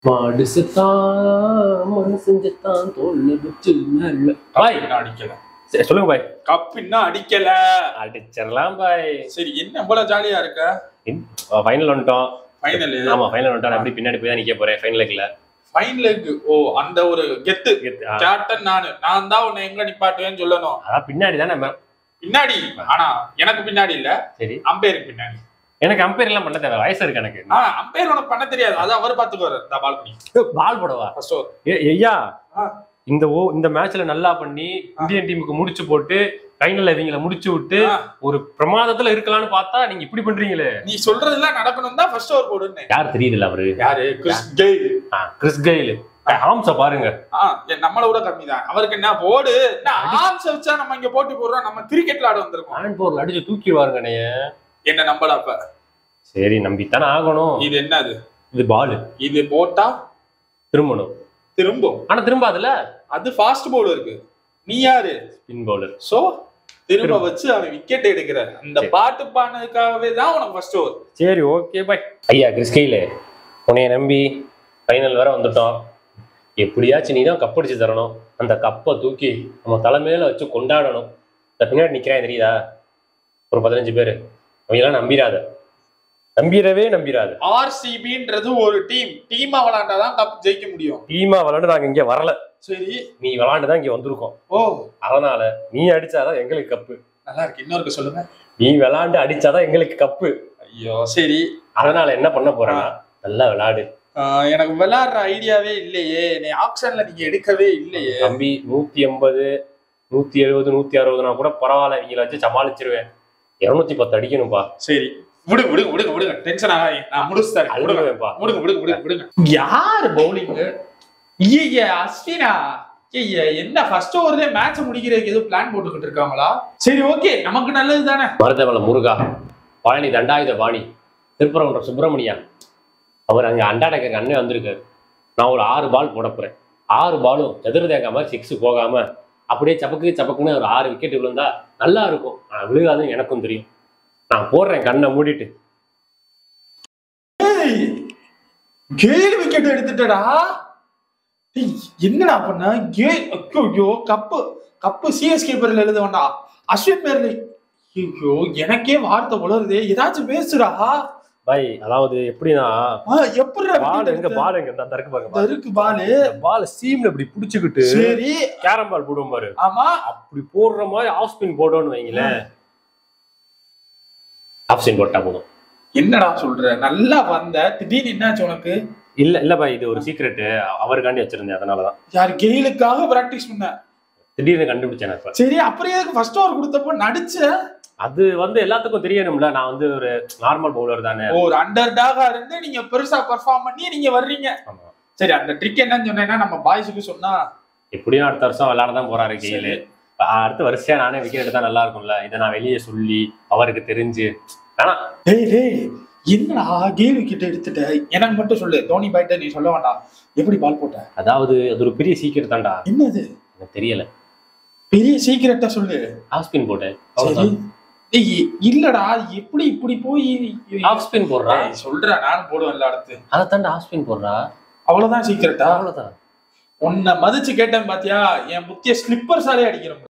மாடு செத்தான் மனு செஞ்சத்தான் தோல்ல வச்சு பாய் அடிக்கல. சரி சொல்லுங்க பாய். கப் இன்னும் அடிக்கல. அடிச்சிடலாம் பாய். சரி என்ன இவ்வளவு ஜாலியா இருக்க? ஃபைனல் வந்துட்டோம். ஃபைனல்? ஆமா ஃபைனல் வந்துட்டோம். எப்படி பின்னாடி போய் தான் நிக்க போறேன் ஃபைனல் லெக்ல. Final leg? ஓ அந்த ஒரு கெத்து கேப்டன் நான் தான் உன்னை எங்க நிப்பாட்டுவேன்னு சொல்லணும். அதான் பின்னாடி தானே. பின்னாடி? ஆனா எனக்கு பின்னாடி இல்ல. சரி அம்பையருக்கு பின்னாடி. எனக்கு அம்பையர் எல்லாம் பண்ண தேவை, வயசு இருக்கு எனக்கு. அம்பையர் உனக்கு பண்ண தெரியாது, அது அவர் பாத்துக்குவாரு. பால் பண்ணி பால் போடவா? ஐயா இந்த மேட்ச்ல நல்லா பண்ணி இந்தியன் டீமுக்கு முடிச்சு போட்டு ஃபைனல்ல இவங்கள முடிச்சு விட்டு ஒரு பிரமாதத்துல இருக்கலாம்னு பார்த்தா நீங்க இப்படி பண்றீங்களே. நீ சொல்றதெல்லாம் நடக்கணும் தான் ஃபர்ஸ்ட் ஓவர் போடுன்னு. யார் தெரியுதுல்ல அவரு? யாரு? Chris Gayle. கிறிஸ் கெயில் ஆம்ஸ பாருங்க. நம்மள விட கம்மி தான் அவருக்கு. என்ன போடு ஆம்ஸ வச்சா நம்ம இங்க போட்டி போடுறோம். நம்ம கிரிக்கெட்ல ஆட வந்திருக்கோம். ஹேண்ட் பவுல் அடிச்சு தூக்கிடுவாருங்க. என்ன நம்பல அப்ப? சரி நம்பித்தானே ஆகணும். இது என்னது? இது பால். இது போட்டா திரும்பணும். திரும்பும் ஆனா திரும்பாதுல. அது ஃபாஸ்ட் பவுலருக்கு. நீ யாரு? Spin bowler. சோ திரும்ப வச்சு அவன் விக்கெட் எடுக்கிற அந்த பாட்டு பாடுறதுக்காகவே தான் உனக்கு ஃபர்ஸ்ட் ஓவர். சரி ஓகே பாய். ஐயா கிறிஸ் கெயில் உன்னைய நம்பி ஃபைனல் வர வந்துட்டோம். எப்படியாச்சும் நீ தான் கப் அடிச்சு தரணும். அந்த கப்பை தூக்கி நம்ம தலைமையில வச்சு கொண்டாடணும். இந்த பின்னாடி நிக்கிறான் தெரியுதா ஒரு 15 பேரு. அவங்கெல்லாம் நம்பிராது. ஆர்சிபின்றது ஒரு டீமா விளையாண்டாதான் கப் ஜெயிக்க முடியும். டீமா விளையாண்டு நாங்க இங்க வரல. சரி நீ விளையாண்டுதான் இங்க வந்திருக்கோம். ஓ அதனால நீ அடிச்சாதான் எங்களுக்கு கப்பு. நல்லா இருக்கு. இன்னொருக்கு சொல்லுங்க. நீ விளையாண்டு அடிச்சாதான் எங்களுக்கு கப்பு. ஐயோ சரி. அதனால என்ன பண்ண போறேன்னா நல்லா விளையாடு. எனக்கு விளையாடுற ஐடியாவே இல்லையே. நீ ஆப்ஷன்ல நீங்க எடுக்கவே இல்லையே. தம்பி 180 170 160 கூட பரவாயில்ல, இவங்களை வச்சு சமாளிச்சிருவேன். 210 அடிக்கணும்பா. சரி விடுங்க டென்ஷன் ஆகாதீங்க. நான் முடிச்சுறேன். விடுங்க. யாரு பவுலிங்? அஸ்வினா என்ன ஃபர்ஸ்ட் ஓவர்லயே மேட்ச் முடிக்கிறதுக்கு ஏதோ பிளான் போட்டுக்கிட்டு இருக்காங்களா? சரி ஓகே நமக்கு நல்லது தானே. மருதவள முருகா, பழனி தண்டாயுத பாணி, திருப்பரங்குன்றம் சுப்பிரமணியா, அவர் அங்க அண்டாடக்க அண்ணே வந்திருக்காரு. நான் ஒரு 6 பால் போட போறேன். 6 பாலும் எதிர் தேங்காம 6 போகாம அப்படியே சப்பக்குன்னு ஒரு 6 விக்கெட் விழுந்தா நல்லா இருக்கும். ஆனா விழுகாதுன்னு எனக்கும் தெரியும். நான் போடுறேன் கண்ணை மூடிட்டு. கேல் விக்கெட் எடுத்துட்டடா. என்னடா பண்ண? ஐயோ கப்பு சிஎஸ்கே பேர்ல எழுத வேண்டாம், அஸ்வின் பேர்ல. ஐயோ எனக்கே வார்த்தை உளருதே. ஏதாச்சும் பேசுடா பாய். அதாவது எப்படின்னா பால் சீம்ல இப்படி புடிச்சுக்கிட்டு சரி கேரம் பால் போடுவோம் பாரு. ஆமா அப்படி போடுற மாதிரி ஆஃப் ஸ்பின் போடணும்னு வைங்களேன். ஆஃப் ஸ்பின் போட்டா போதும். என்னடா சொல்ற? நல்லா வந்த திடீர்னு என்னாச்சு உனக்கு? இல்ல பாய், இது ஒரு சீக்ரெட். அவருக்காண்டி வச்சிருந்தேன். அதனாலதான். யார்? கெயிலுக்காக பிராக்டிஸ் பண்ண திடீர்னு கண்டுபிடிச்சேன். சரி அப்புறம் எதுக்கு ஃபர்ஸ்ட் ஓவர் கொடுத்தப்போ நடிச்ச? அது எல்லாத்துக்கும் தெரியணும்ல. நான் ஒரு நார்மல் பவுலர் தானே. ஒரு அண்டர் டாகா இருந்து நீங்க பெருசா பெர்ஃபார்ம் பண்ணி நீங்க வர்றீங்க. சரி அந்த ட்ரிக் என்னன்னு சொன்னேன்னா நம்ம பாய்ஸுக்கு சொன்னா எப்படியும் அடுத்த வருஷம் விளையாடதான் போறாரு கெயிலு. அடுத்த வருஷம் நானே விக்கெட் எடுத்தா நல்லா இருக்கும்ல. இதை நான் வெளியே சொல்லி அவருக்கு தெரிஞ்சு என்னடா கெயில் விக்கெட் எடுத்துட்ட எனக்கு மட்டும் சொல்லு. தோனி பாய்ட்ட நீ சொல்ல வேண்டாம். எப்படி பால் போட்ட? அதாவது அது ஒரு பெரிய சீக்கிரம் தான்டா. என்னது? எனக்கு தெரியல. பெரிய சீக்கிரட்டா சொல்லு. ஆஃப் ஸ்பின் போட்டேன். இல்லடா எப்படி இப்படி போய் ஆஃப் ஸ்பின் போடுறா? சொல்றேன் நானும் போடுவேன்ல அடுத்து. அதை தாண்டா ஆஃப் ஸ்பின் போடுறா. அவ்வளவுதான் சீக்கிரட்டா? அவ்வளவுதான். உன்னை மதிச்சு கேட்டேன் பாத்தியா? என் புத்திய ஸ்லிப்பர்ஸாலே அடிக்கிறோம்.